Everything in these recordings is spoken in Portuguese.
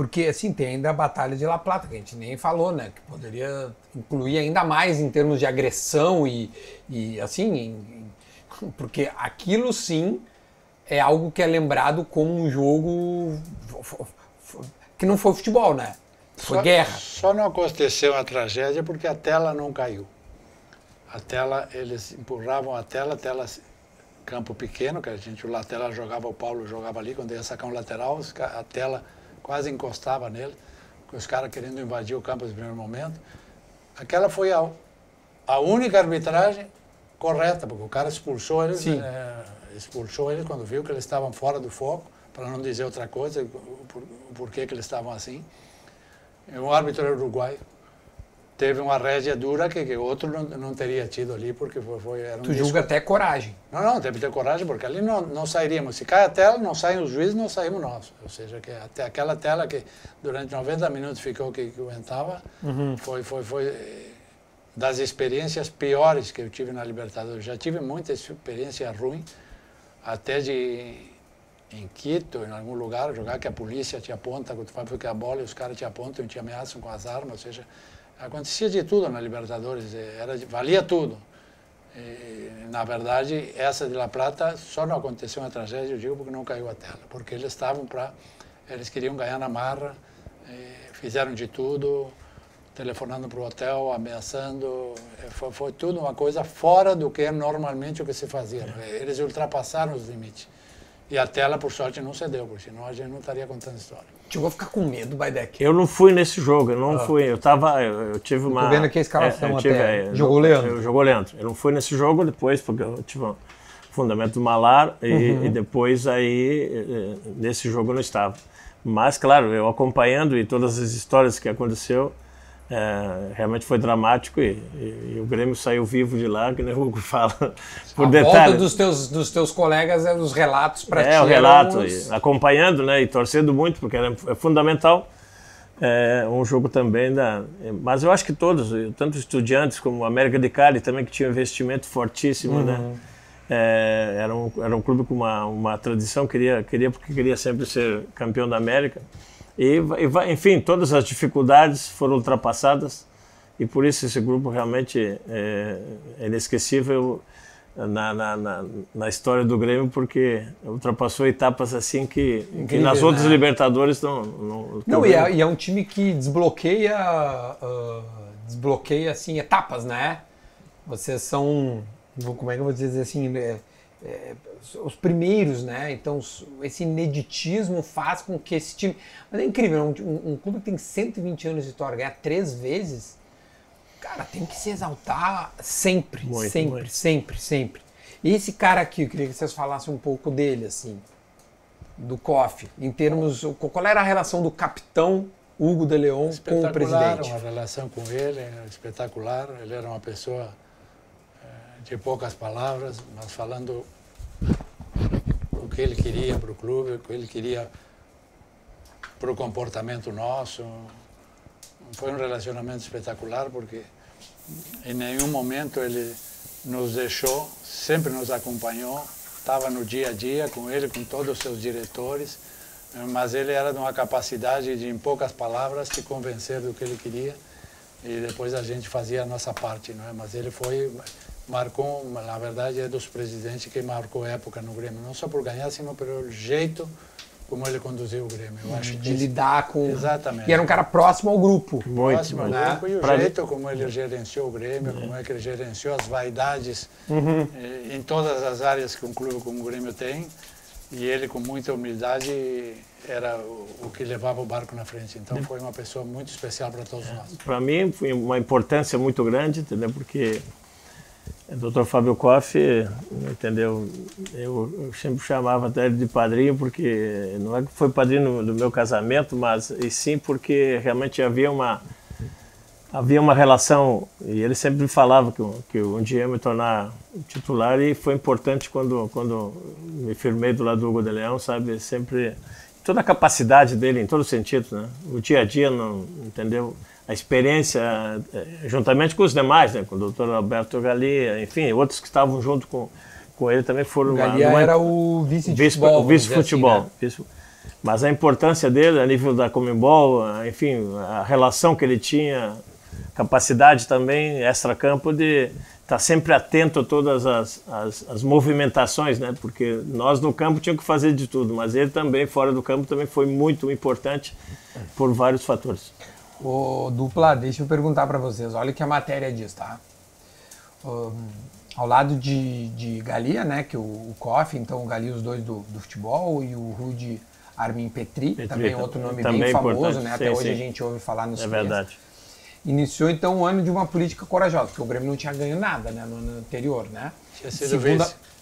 porque assim, tem ainda a Batalha de La Plata, que a gente nem falou, né? Que poderia incluir ainda mais em termos de agressão e assim, porque aquilo sim é algo que é lembrado como um jogo que não foi futebol, né? Foi guerra. Só não aconteceu a tragédia porque a tela não caiu. A tela, eles empurravam a tela campo pequeno, que a tela jogava, o Paulo jogava ali, quando ia sacar um lateral, a tela quase encostava nele, com os caras querendo invadir o campo no primeiro momento. Aquela foi a única arbitragem correta, porque o cara expulsou eles, quando viu que eles estavam fora do foco, para não dizer outra coisa, por que eles estavam assim. Um árbitro uruguaio teve uma rédea dura que outro não teria tido ali, porque era um Tu julga até coragem. Não, teve que ter coragem, porque ali não sairíamos. Se cai a tela, não saem os juízes, não saímos nós. Ou seja, que até aquela tela que durante 90 minutos ficou que aguentava, foi das experiências piores que eu tive na Libertadores. Já tive muita experiência ruim, até em Quito, em algum lugar, jogar que a polícia te aponta, quando tu vai porque a bola e os caras te apontam e te ameaçam com as armas, ou seja, acontecia de tudo na Libertadores, valia tudo. E, na verdade, essa de La Plata só não aconteceu uma tragédia, eu digo, porque não caiu a tela. Porque eles queriam ganhar na marra, fizeram de tudo, telefonando para o hotel, ameaçando. Foi tudo uma coisa fora do que é normalmente o que se fazia. Eles ultrapassaram os limites. E a tela, por sorte, não cedeu, porque senão a gente não estaria contando história. Chegou a ficar com medo, Baidec? Eu não fui nesse jogo, eu tive uma... Tô vendo aqui a escalação jogou Leandro. Jogou Leandro. Eu não fui nesse jogo depois, porque eu tive um fundamento do malar, e depois aí, nesse jogo eu não estava. Mas, claro, eu acompanhando e todas as histórias que aconteceu, realmente foi dramático e o Grêmio saiu vivo de lá, que nem o Hugo fala, por detalhe. Volta dos teus colegas, os relatos para ti. O relato, acompanhando, né, e torcendo muito, porque é fundamental. Um jogo também mas eu acho que todos, tanto Estudiantes como América de Cali também, que tinha um investimento fortíssimo, né? Era um clube com uma tradição, queria porque queria sempre ser campeão da América. Enfim, todas as dificuldades foram ultrapassadas e por isso esse grupo realmente é inesquecível na história do Grêmio, porque ultrapassou etapas assim que nas outras Libertadores não e é um time que desbloqueia assim, etapas, né? Vocês são, como é que eu vou dizer assim, os primeiros, né? Então esse ineditismo faz com que esse time... Mas é incrível, um clube que tem 120 anos de história, ganhar 3 vezes, cara, tem que se exaltar sempre, sempre. E esse cara aqui, eu queria que vocês falassem um pouco dele, assim, do Kofi, em termos... Qual era a relação do capitão Hugo de León com o presidente? Uma relação com ele espetacular. Ele era uma pessoa de poucas palavras, mas falando o que ele queria para o clube, o que ele queria para o comportamento nosso. Foi um relacionamento espetacular, porque em nenhum momento ele nos deixou, sempre nos acompanhou, estava no dia a dia com ele, com todos os seus diretores, mas ele era de uma capacidade de, em poucas palavras, te convencer do que ele queria, e depois a gente fazia a nossa parte, não é? Mas ele marcou, na verdade, é dos presidentes que marcou época no Grêmio, não só por ganhar, sino pelo jeito como ele conduziu o Grêmio. Eu acho de lidar com... Exatamente. E era um cara próximo ao grupo. Próximo ao grupo, e o jeito como ele gerenciou o Grêmio, como é que ele gerenciou as vaidades em todas as áreas que um clube como o Grêmio tem, e ele, com muita humildade, era o que levava o barco na frente. Então foi uma pessoa muito especial para todos nós. Para mim foi uma importância muito grande, entendeu? Porque o Dr. Fábio Kofi, entendeu? Eu sempre chamava até ele de padrinho, porque não é que foi padrinho do meu casamento, mas e sim porque realmente havia uma relação, e ele sempre me falava que um dia ia me tornar titular, e foi importante quando me firmei do lado do Hugo de León, sabe? Sempre, toda a capacidade dele, em todo sentido, né? O dia a dia, entendeu? A experiência, juntamente com os demais, né? Com o Dr. Alberto Galia, enfim, outros que estavam junto com ele também foram... O Galia era o vice-futebol. O vice-futebol. Assim, né? Mas a importância dele a nível da Conmebol, enfim, a relação que ele tinha, capacidade também, extra-campo, de estar sempre atento a todas as movimentações, né? Porque nós no campo tínhamos que fazer de tudo, mas ele também, fora do campo, também foi muito importante por vários fatores. Ô, Dupla, deixa eu perguntar para vocês, olha o que a matéria diz, tá? Ao lado de Galia, né, que o Koff, então o Galia, os dois do futebol, e o Rudi Armin Petri, também outro nome também bem famoso, importante. né? Até hoje a gente ouve falar nos É verdade. Iniciou então um ano de uma política corajosa, porque o Grêmio não tinha ganho nada, né, no ano anterior, né? Tinha sido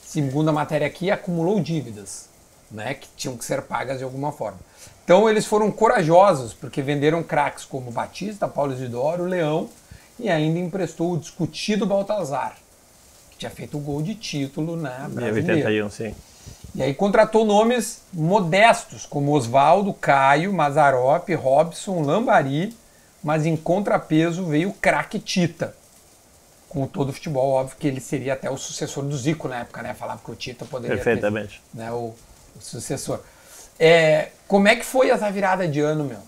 segundo a matéria aqui, acumulou dívidas, né, que tinham que ser pagas de alguma forma. Então eles foram corajosos, porque venderam craques como Batista, Paulo Isidoro, Leão, e ainda emprestou o discutido Baltazar, que tinha feito o gol de título, né, brasileiro. Em 81, sim. E aí contratou nomes modestos, como Osvaldo, Caio, Mazzaropi, Robson, Lambari, mas em contrapeso veio o craque Tita. Como todo futebol, óbvio que ele seria até o sucessor do Zico na época, né? Falava que o Tita poderia Perfeitamente. ter, né, o sucessor. Como é que foi essa virada de ano, meu?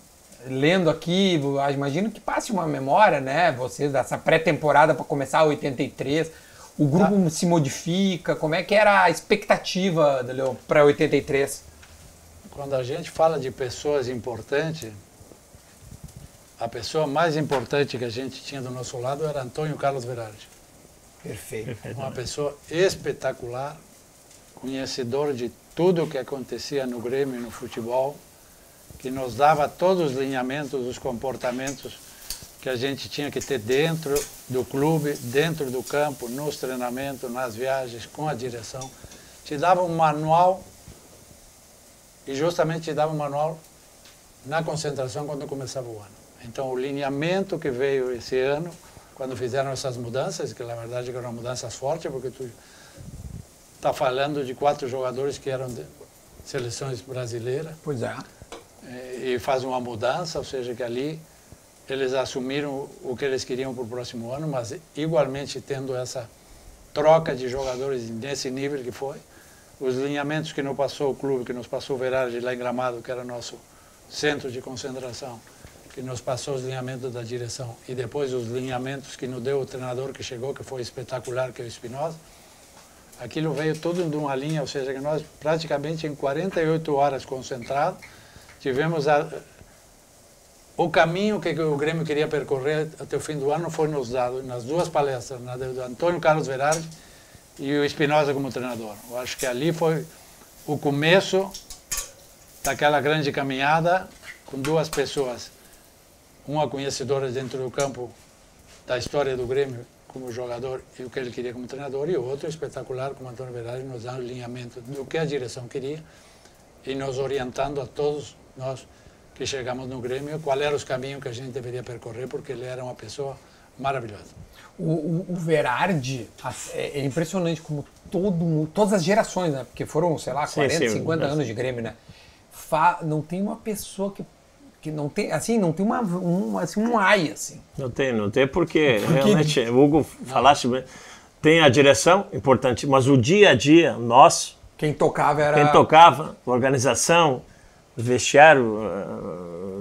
Lendo aqui, imagino que passe uma memória, né? Vocês, dessa pré-temporada para começar 83, o grupo se modifica, como é que era a expectativa para 83? Quando a gente fala de pessoas importantes, a pessoa mais importante que a gente tinha do nosso lado era Antônio Carlos Verardi. Perfeito. Uma pessoa espetacular, conhecedor de tudo o que acontecia no Grêmio e no futebol, que nos dava todos os lineamentos, os comportamentos que a gente tinha que ter dentro do clube, dentro do campo, nos treinamentos, nas viagens, com a direção. Te dava um manual, e justamente te dava um manual na concentração quando começava o ano. Então, o lineamento que veio esse ano, quando fizeram essas mudanças, que na verdade eram mudanças fortes, porque tu está falando de 4 jogadores que eram de seleções brasileiras. Pois é. E faz uma mudança, ou seja, que ali eles assumiram o que eles queriam para o próximo ano, mas igualmente tendo essa troca de jogadores nesse nível que foi. Os lineamentos que nos passou o clube, que nos passou o Verardi lá em Gramado, que era nosso centro de concentração, que nos passou os lineamentos da direção, e depois os lineamentos que nos deu o treinador que chegou, que foi espetacular, que é o Espinosa. Aquilo veio tudo de uma linha, ou seja, que nós praticamente em 48 horas concentrados, tivemos o caminho que o Grêmio queria percorrer até o fim do ano foi nos dado nas duas palestras, na do Antônio Carlos Verardi e o Espinosa como treinador. Eu acho que ali foi o começo daquela grande caminhada com duas pessoas, uma conhecedora dentro do campo da história do Grêmio como jogador e o que ele queria como treinador, e o outro espetacular como Antônio Verardi, nos dando alinhamento do que a direção queria e nos orientando a todos nós que chegamos no Grêmio qual era os caminhos que a gente deveria percorrer, porque ele era uma pessoa maravilhosa. O Verardi é impressionante como todas as gerações, né? Porque foram, sei lá, 40, 50 anos de Grêmio, né? Não tem uma pessoa que não tem, assim, não tem um ai, assim. Não tem porque realmente, o Hugo falaste bem, tem a direção, importante, mas o dia a dia, nós... Quem tocava, organização, vestiário,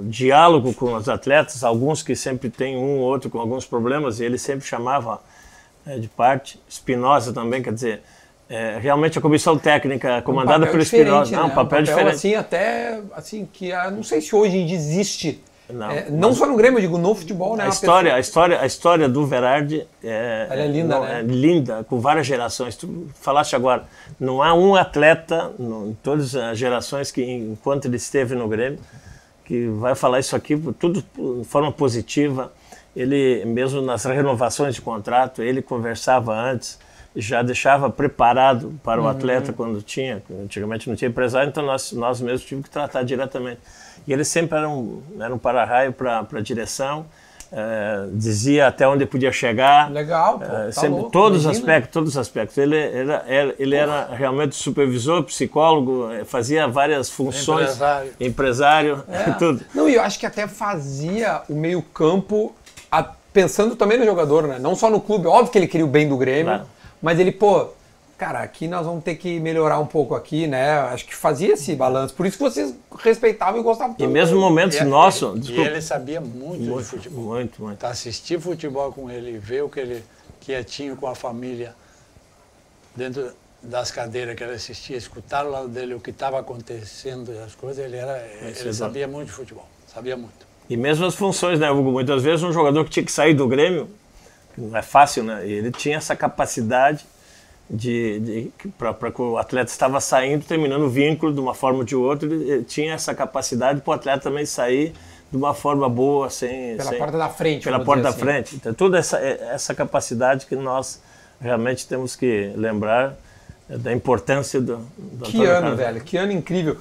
diálogo com os atletas, alguns que sempre tem um ou outro com alguns problemas, e ele sempre chamava de parte. Espinosa também, quer dizer, realmente a comissão técnica comandada pelo Espinosa, né? Um papel diferente. Assim, até assim, que não sei se hoje ainda existe. Não só no Grêmio, eu digo no futebol, né? A história do Verardi ela é linda, né? É linda, com várias gerações. Tu falaste agora, não há um atleta em todas as gerações que, enquanto ele esteve no Grêmio, que vai falar isso aqui, tudo de forma positiva. Ele, mesmo nas renovações de contrato, ele conversava antes, já deixava preparado para o atleta quando tinha. Antigamente não tinha empresário, então nós mesmos tivemos que tratar diretamente. E ele sempre era um para-raio para a direção, dizia até onde podia chegar. Legal, pô, sempre, louco, todos os aspectos. Ele era realmente supervisor, psicólogo, fazia várias funções. Empresário, tudo. Não, e eu acho que até fazia o meio-campo pensando também no jogador, né? Não só no clube. Óbvio que ele queria o bem do Grêmio, mas ele, cara, aqui nós vamos ter que melhorar um pouco aqui, né? Acho que fazia esse balanço. Por isso que vocês respeitavam e gostavam tanto. E mesmo momentos nossos... E ele sabia muito de futebol. Muito. Tá, assistir futebol com ele, ver o que ele quietinho com a família, dentro das cadeiras que ele assistia, escutar ao lado dele o que estava acontecendo, as coisas, ele sabia muito de futebol, sabia muito. E mesmo as funções, né, Hugo? Muitas vezes um jogador que tinha que sair do Grêmio, não é fácil, né? Ele tinha essa capacidade para que o atleta estava saindo, terminando o vínculo de uma forma ou de outra, ele tinha essa capacidade para o atleta também sair de uma forma boa, pela porta da frente. Pela porta da frente. Então, toda essa capacidade que nós realmente temos que lembrar da importância do Que ano, velho, que ano incrível.